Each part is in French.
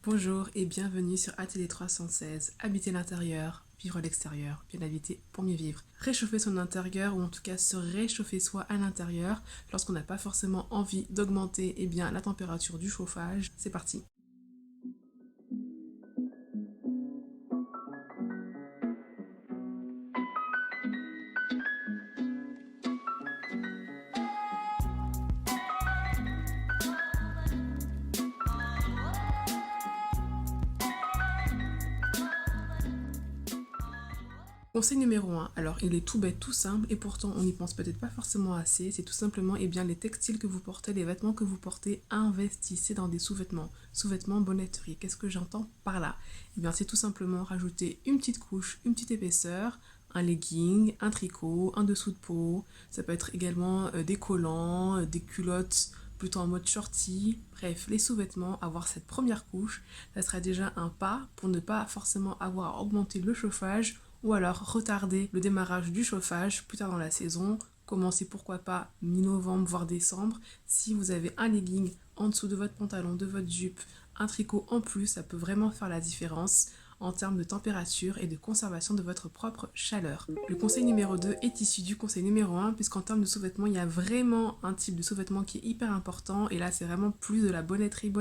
Bonjour et bienvenue sur Atelier 316. Habiter l'intérieur, vivre l'extérieur, bien habiter pour mieux vivre. Réchauffer son intérieur ou en tout cas se réchauffer soi à l'intérieur lorsqu'on n'a pas forcément envie d'augmenter la température du chauffage. C'est parti. Conseil numéro 1, alors il est tout bête, tout simple et pourtant on n'y pense peut-être pas forcément assez, c'est tout simplement les textiles que vous portez, les vêtements que vous portez, investissez dans des sous-vêtements. Sous-vêtements, bonneterie, qu'est-ce que j'entends par là? C'est tout simplement rajouter une petite couche, une petite épaisseur, un legging, un tricot, un dessous de peau, ça peut être également des collants, des culottes plutôt en mode shorty, bref, les sous-vêtements, avoir cette première couche, ça sera déjà un pas pour ne pas forcément avoir à augmenter le chauffage ou alors retarder le démarrage du chauffage plus tard dans la saison. Commencez pourquoi pas mi-novembre voire décembre. Si vous avez un legging en dessous de votre pantalon, de votre jupe, un tricot en plus, ça peut vraiment faire la différence en termes de température et de conservation de votre propre chaleur. Le conseil numéro 2 est issu du conseil numéro 1 puisqu'en termes de sous-vêtements, il y a vraiment un type de sous-vêtements qui est hyper important et là c'est vraiment plus de la bonneterie.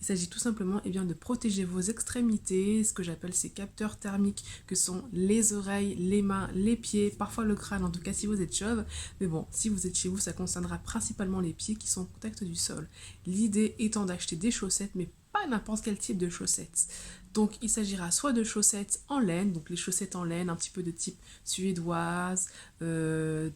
Il s'agit tout simplement de protéger vos extrémités, ce que j'appelle ces capteurs thermiques que sont les oreilles, les mains, les pieds, parfois le crâne en tout cas si vous êtes chauve, mais bon, si vous êtes chez vous, ça concernera principalement les pieds qui sont au contact du sol. L'idée étant d'acheter des chaussettes, mais pas n'importe quel type de chaussettes. Donc il s'agira soit de chaussettes en laine, donc les chaussettes en laine un petit peu de type suédoise,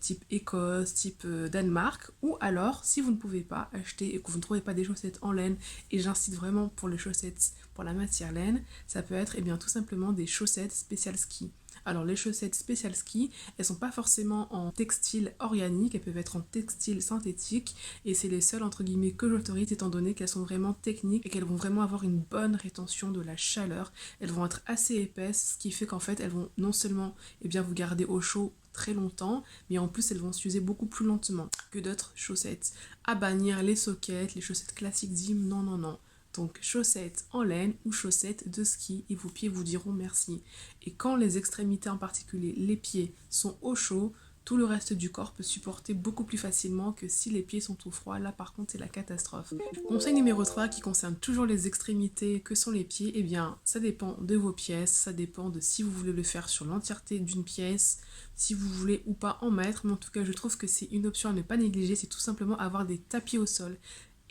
type Écosse, type Danemark, ou alors si vous ne pouvez pas acheter et que vous ne trouvez pas des chaussettes en laine, et j'incite vraiment pour les chaussettes, pour la matière laine, ça peut être tout simplement des chaussettes spéciales ski. Alors les chaussettes spéciales ski, elles sont pas forcément en textile organique, elles peuvent être en textile synthétique et c'est les seules entre guillemets que j'autorise étant donné qu'elles sont vraiment techniques et qu'elles vont vraiment avoir une bonne rétention de la chaleur. Elles vont être assez épaisses, ce qui fait qu'en fait elles vont non seulement vous garder au chaud très longtemps, mais en plus elles vont s'user beaucoup plus lentement que d'autres chaussettes. À bannir les sockets, les chaussettes classiques Dim, non. Donc chaussettes en laine ou chaussettes de ski et vos pieds vous diront merci. Et quand les extrémités en particulier, les pieds, sont au chaud, tout le reste du corps peut supporter beaucoup plus facilement que si les pieds sont au froid. Là par contre c'est la catastrophe. Conseil numéro 3 qui concerne toujours les extrémités que sont les pieds, ça dépend de vos pièces, ça dépend de si vous voulez le faire sur l'entièreté d'une pièce, si vous voulez ou pas en mettre, mais en tout cas je trouve que c'est une option à ne pas négliger, c'est tout simplement avoir des tapis au sol.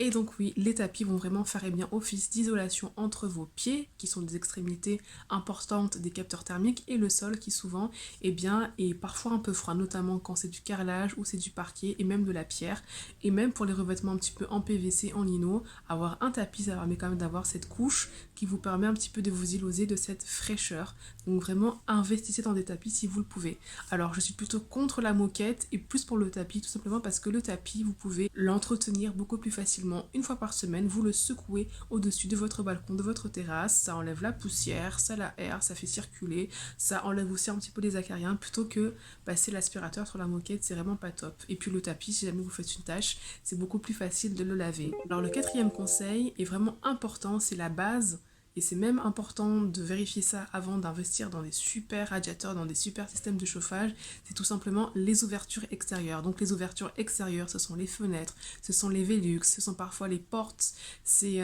Et donc oui, les tapis vont vraiment faire office d'isolation entre vos pieds, qui sont des extrémités importantes des capteurs thermiques, et le sol qui souvent est parfois un peu froid, notamment quand c'est du carrelage ou c'est du parquet et même de la pierre. Et même pour les revêtements un petit peu en PVC, en lino, avoir un tapis, ça permet quand même d'avoir cette couche qui vous permet un petit peu de vous isoler de cette fraîcheur. Donc vraiment, investissez dans des tapis si vous le pouvez. Alors je suis plutôt contre la moquette et plus pour le tapis, tout simplement parce que le tapis, vous pouvez l'entretenir beaucoup plus facilement. Une fois par semaine, vous le secouez au-dessus de votre balcon, de votre terrasse, ça enlève la poussière, ça l'aère, ça fait circuler, ça enlève aussi un petit peu les acariens plutôt que passer l'aspirateur sur la moquette, c'est vraiment pas top. Et puis le tapis, si jamais vous faites une tâche, c'est beaucoup plus facile de le laver. Alors le quatrième conseil est vraiment important, c'est la base. Et c'est même important de vérifier ça avant d'investir dans des super radiateurs, dans des super systèmes de chauffage. C'est tout simplement les ouvertures extérieures. Donc les ouvertures extérieures, ce sont les fenêtres, ce sont les Velux, ce sont parfois les portes, c'est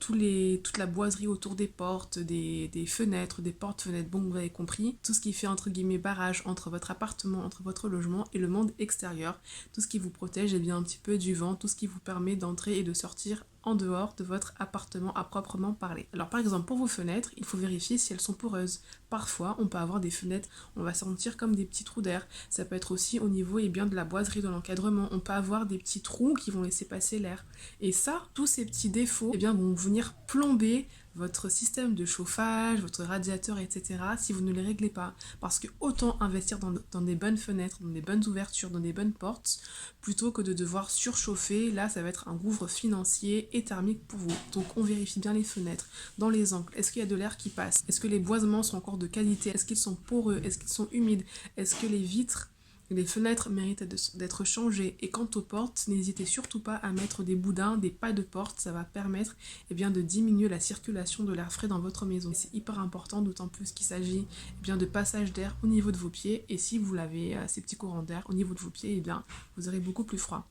toute la boiserie autour des portes, des fenêtres, des portes-fenêtres, bon vous avez compris. Tout ce qui fait entre guillemets barrage entre votre appartement, entre votre logement et le monde extérieur. Tout ce qui vous protège un petit peu du vent, tout ce qui vous permet d'entrer et de sortir en dehors de votre appartement à proprement parler. Alors par exemple pour vos fenêtres, il faut vérifier si elles sont poreuses. Parfois on peut avoir des fenêtres, on va sentir comme des petits trous d'air. Ça peut être aussi au niveau de la boiserie, de l'encadrement. On peut avoir des petits trous qui vont laisser passer l'air. Et ça, tous ces petits défauts vont venir plomber votre système de chauffage, votre radiateur, etc. si vous ne les réglez pas. Parce que autant investir dans des bonnes fenêtres, dans des bonnes ouvertures, dans des bonnes portes, plutôt que de devoir surchauffer. Là, ça va être un gouffre financier et thermique pour vous. Donc on vérifie bien les fenêtres, dans les angles. Est-ce qu'il y a de l'air qui passe? Est-ce que les boisements sont encore de qualité? Est-ce qu'ils sont poreux? Est-ce qu'ils sont humides? Est-ce que les vitres Les fenêtres méritent d'être changées. Et quant aux portes, n'hésitez surtout pas à mettre des boudins, des pas de porte. Ça va permettre de diminuer la circulation de l'air frais dans votre maison. C'est hyper important, d'autant plus qu'il s'agit de passage d'air au niveau de vos pieds. Et si vous avez ces petits courants d'air au niveau de vos pieds, vous aurez beaucoup plus froid.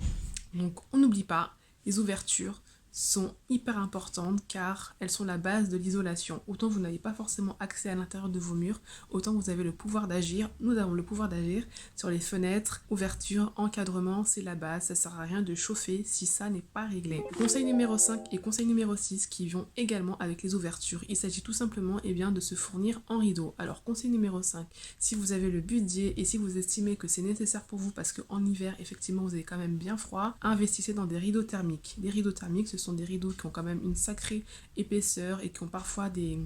Donc on n'oublie pas, les ouvertures sont hyper importantes car elles sont la base de l'isolation. Autant vous n'avez pas forcément accès à l'intérieur de vos murs, autant vous avez le pouvoir d'agir. Nous avons le pouvoir d'agir sur les fenêtres, ouvertures, encadrement, c'est la base. Ça sert à rien de chauffer si ça n'est pas réglé. Conseil numéro 5 et conseil numéro 6 qui vont également avec les ouvertures. Il s'agit tout simplement de se fournir en rideau. Alors conseil numéro 5, si vous avez le budget et si vous estimez que c'est nécessaire pour vous parce qu'en hiver, effectivement, vous avez quand même bien froid, investissez dans des rideaux thermiques. Les rideaux thermiques, ce sont des rideaux qui ont quand même une sacrée épaisseur et qui ont parfois des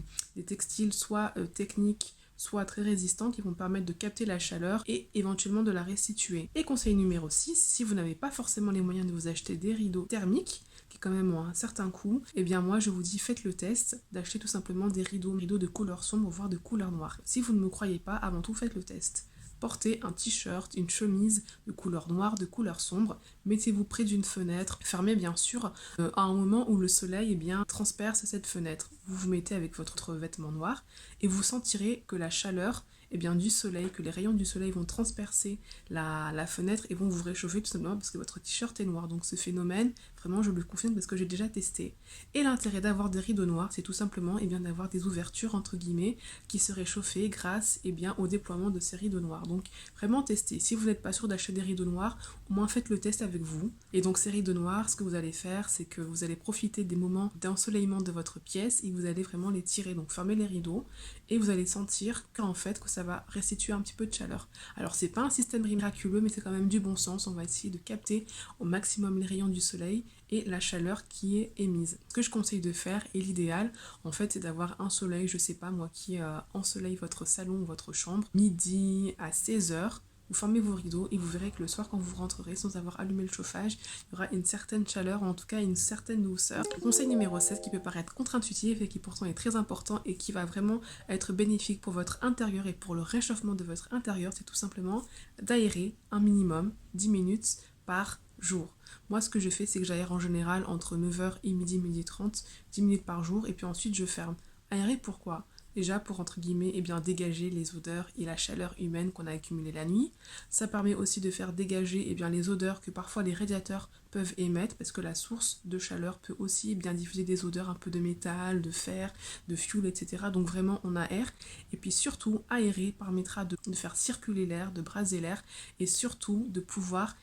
textiles soit techniques, soit très résistants qui vont permettre de capter la chaleur et éventuellement de la restituer. Et conseil numéro 6, si vous n'avez pas forcément les moyens de vous acheter des rideaux thermiques, qui quand même ont un certain coût, moi je vous dis faites le test d'acheter tout simplement des rideaux de couleur sombre voire de couleur noire. Si vous ne me croyez pas, avant tout faites le test. Portez un t-shirt, une chemise de couleur noire, de couleur sombre, mettez-vous près d'une fenêtre, fermez bien sûr à un moment où le soleil transperce cette fenêtre. Vous vous mettez avec votre vêtement noir et vous sentirez que la chaleur du soleil, que les rayons du soleil vont transpercer la fenêtre et vont vous réchauffer tout simplement parce que votre t-shirt est noir. Donc ce phénomène, vraiment je le confirme parce que j'ai déjà testé. Et l'intérêt d'avoir des rideaux noirs, c'est tout simplement d'avoir des ouvertures entre guillemets qui seraient chauffées grâce au déploiement de ces rideaux noirs. Donc vraiment testez. Si vous n'êtes pas sûr d'acheter des rideaux noirs, au moins faites le test avec vous. Et donc ces rideaux noirs, ce que vous allez faire, c'est que vous allez profiter des moments d'ensoleillement de votre pièce et vous allez vraiment les tirer. Donc fermez les rideaux et vous allez sentir qu'en fait que ça va restituer un petit peu de chaleur. Alors c'est pas un système miraculeux mais c'est quand même du bon sens. On va essayer de capter au maximum les rayons du soleil et la chaleur qui est émise. Ce que je conseille de faire et l'idéal en fait c'est d'avoir un soleil, je sais pas moi, qui ensoleille votre salon ou votre chambre midi à 16h. Vous fermez vos rideaux et vous verrez que le soir quand vous rentrerez sans avoir allumé le chauffage, il y aura une certaine chaleur ou en tout cas une certaine douceur. Conseil numéro 7 qui peut paraître contre-intuitif et qui pourtant est très important et qui va vraiment être bénéfique pour votre intérieur et pour le réchauffement de votre intérieur, c'est tout simplement d'aérer un minimum 10 minutes par jour. Moi ce que je fais c'est que j'aère en général entre 9h et midi 30, 10 minutes par jour et puis ensuite je ferme. Aérer pourquoi ? Déjà pour entre guillemets dégager les odeurs et la chaleur humaine qu'on a accumulée la nuit. Ça permet aussi de faire dégager les odeurs que parfois les radiateurs peuvent émettre parce que la source de chaleur peut aussi diffuser des odeurs un peu de métal, de fer, de fioul, etc. Donc vraiment on aère. Et puis surtout aérer permettra de faire circuler l'air, de braser l'air et surtout de pouvoir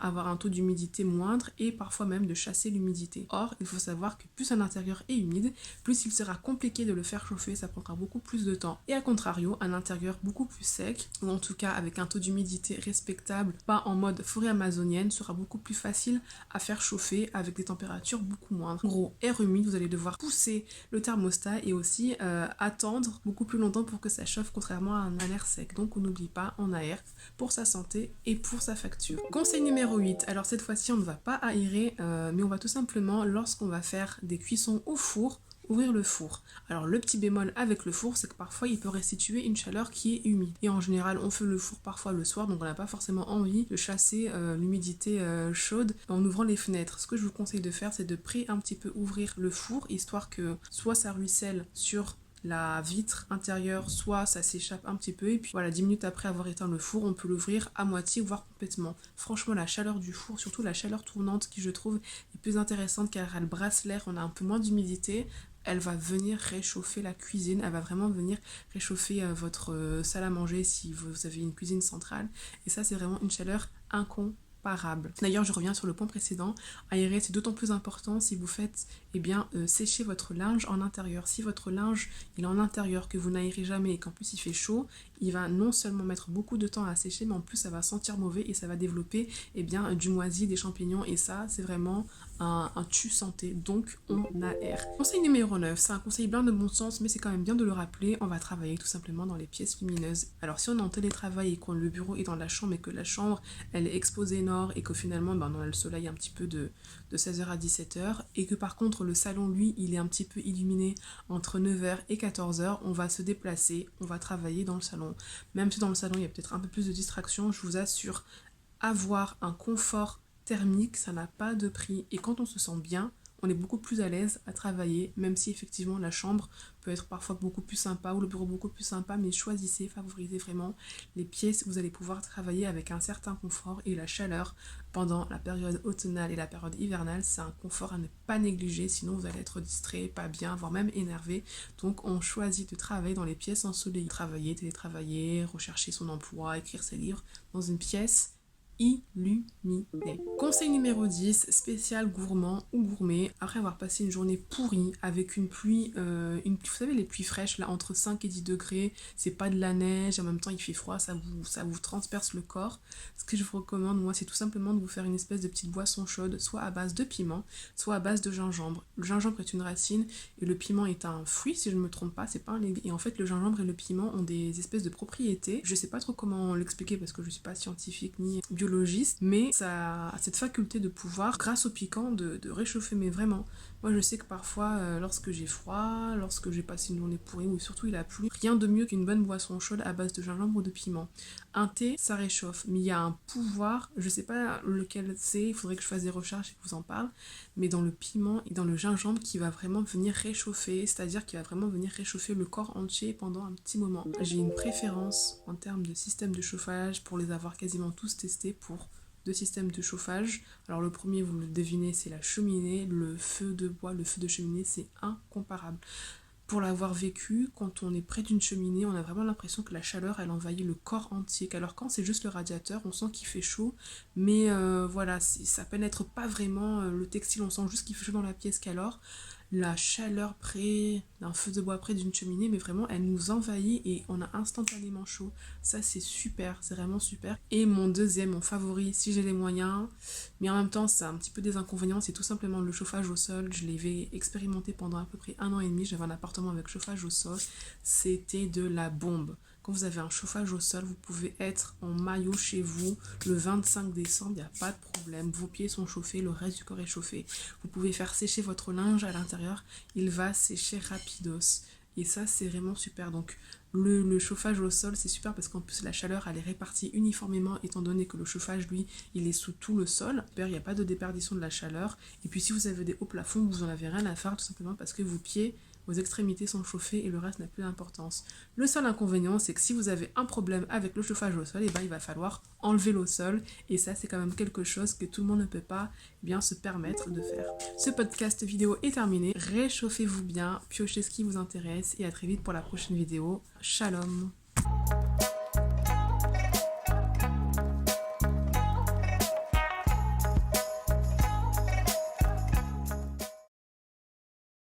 avoir un taux d'humidité moindre et parfois même de chasser l'humidité. Or, il faut savoir que plus un intérieur est humide, plus il sera compliqué de le faire chauffer, ça prendra beaucoup plus de temps. Et à contrario, un intérieur beaucoup plus sec, ou en tout cas avec un taux d'humidité respectable, pas en mode forêt amazonienne, sera beaucoup plus facile à faire chauffer avec des températures beaucoup moindres. En gros, air humide, vous allez devoir pousser le thermostat et aussi attendre beaucoup plus longtemps pour que ça chauffe, contrairement à un air sec. Donc on n'oublie pas, on aère pour sa santé et pour sa facture. Conseil numéro 8, alors cette fois-ci on ne va pas aérer, mais on va tout simplement, lorsqu'on va faire des cuissons au four, ouvrir le four. Alors le petit bémol avec le four, c'est que parfois il peut restituer une chaleur qui est humide. Et en général, on fait le four parfois le soir, donc on n'a pas forcément envie de chasser l'humidité chaude en ouvrant les fenêtres. Ce que je vous conseille de faire, c'est de un petit peu ouvrir le four, histoire que soit ça ruisselle sur la vitre intérieure, soit ça s'échappe un petit peu et puis voilà, 10 minutes après avoir éteint le four, on peut l'ouvrir à moitié voire complètement. Franchement, la chaleur du four, surtout la chaleur tournante qui je trouve est plus intéressante car elle brasse l'air, on a un peu moins d'humidité, elle va venir réchauffer la cuisine, elle va vraiment venir réchauffer votre salle à manger si vous avez une cuisine centrale et ça c'est vraiment une chaleur incomparable. D'ailleurs, je reviens sur le point précédent, aérer c'est d'autant plus important si vous faites sécher votre linge en intérieur. Si votre linge il est en intérieur, que vous n'aérez jamais et qu'en plus il fait chaud, il va non seulement mettre beaucoup de temps à sécher, mais en plus ça va sentir mauvais et ça va développer du moisi, des champignons et ça c'est vraiment un tue santé, donc on aère. Conseil numéro 9, c'est un conseil plein de bon sens mais c'est quand même bien de le rappeler, on va travailler tout simplement dans les pièces lumineuses. Alors si on est en télétravail et que le bureau est dans la chambre et que la chambre elle est exposée nord et que finalement on a le soleil un petit peu de 16h à 17h et que par contre le salon lui il est un petit peu illuminé entre 9h et 14h, on va se déplacer, on va travailler dans le salon. salon. Même si dans le salon il y a peut-être un peu plus de distraction, je vous assure, avoir un confort thermique, ça n'a pas de prix. Et quand on se sent bien, on est beaucoup plus à l'aise à travailler, même si effectivement la chambre peut être parfois beaucoup plus sympa ou le bureau beaucoup plus sympa, mais choisissez, favorisez vraiment les pièces où vous allez pouvoir travailler avec un certain confort. Et la chaleur pendant la période automnale et la période hivernale, c'est un confort à ne pas négliger, sinon vous allez être distrait, pas bien, voire même énervé. Donc on choisit de travailler dans les pièces ensoleillées, travailler, télétravailler, rechercher son emploi, écrire ses livres dans une pièce illuminé. Conseil numéro 10, spécial gourmand ou gourmet. Après avoir passé une journée pourrie avec une pluie, vous savez les pluies fraîches là entre 5 et 10 degrés, c'est pas de la neige, en même temps il fait froid, ça vous transperce le corps. Ce que je vous recommande moi c'est tout simplement de vous faire une espèce de petite boisson chaude, soit à base de piment, soit à base de gingembre. Le gingembre est une racine et le piment est un fruit si je ne me trompe pas, c'est pas un légume. Et en fait le gingembre et le piment ont des espèces de propriétés, je sais pas trop comment l'expliquer parce que je suis pas scientifique ni biologiste, mais ça a cette faculté de pouvoir, grâce au piquant, de réchauffer. Mais vraiment, moi je sais que parfois, lorsque j'ai froid, lorsque j'ai passé une journée pourrie, ou surtout il a plu, rien de mieux qu'une bonne boisson chaude à base de gingembre ou de piment. Un thé, ça réchauffe, mais il y a un pouvoir, je sais pas lequel c'est, il faudrait que je fasse des recherches et que je vous en parle, mais dans le piment et dans le gingembre qui va vraiment venir réchauffer, c'est-à-dire qui va vraiment venir réchauffer le corps entier pendant un petit moment. J'ai une préférence en termes de système de chauffage pour les avoir quasiment tous testés pour 2 systèmes de chauffage. Alors le premier, vous le devinez, c'est la cheminée, le feu de bois, le feu de cheminée, c'est incomparable. Pour l'avoir vécu, quand on est près d'une cheminée, on a vraiment l'impression que la chaleur, elle envahit le corps entier. Alors quand c'est juste le radiateur, on sent qu'il fait chaud, mais voilà, ça pénètre pas vraiment le textile, on sent juste qu'il fait chaud dans la pièce. Qu'alors, la chaleur près d'un feu de bois, près d'une cheminée, mais vraiment, elle nous envahit et on a instantanément chaud. Ça, c'est super, c'est vraiment super. Et mon deuxième, mon favori, si j'ai les moyens, mais en même temps, c'est un petit peu des inconvénients, c'est tout simplement le chauffage au sol. Je l'avais expérimenté pendant à peu près 1 an et demi, j'avais un appartement avec chauffage au sol, c'était de la bombe. Quand vous avez un chauffage au sol, vous pouvez être en maillot chez vous le 25 décembre, il n'y a pas de problème. Vos pieds sont chauffés, le reste du corps est chauffé. Vous pouvez faire sécher votre linge à l'intérieur, il va sécher rapidos. Et ça, c'est vraiment super. Donc, le chauffage au sol, c'est super parce qu'en plus, la chaleur, elle est répartie uniformément étant donné que le chauffage, lui, il est sous tout le sol. Il n'y a pas de déperdition de la chaleur. Et puis, si vous avez des hauts plafonds, vous n'en avez rien à faire tout simplement parce que vos pieds, vos extrémités sont chauffées et le reste n'a plus d'importance. Le seul inconvénient, c'est que si vous avez un problème avec le chauffage au sol, et ben, il va falloir enlever l'eau sol. Et ça, c'est quand même quelque chose que tout le monde ne peut pas bien se permettre de faire. Ce podcast vidéo est terminé. Réchauffez-vous bien, piochez ce qui vous intéresse et à très vite pour la prochaine vidéo. Shalom!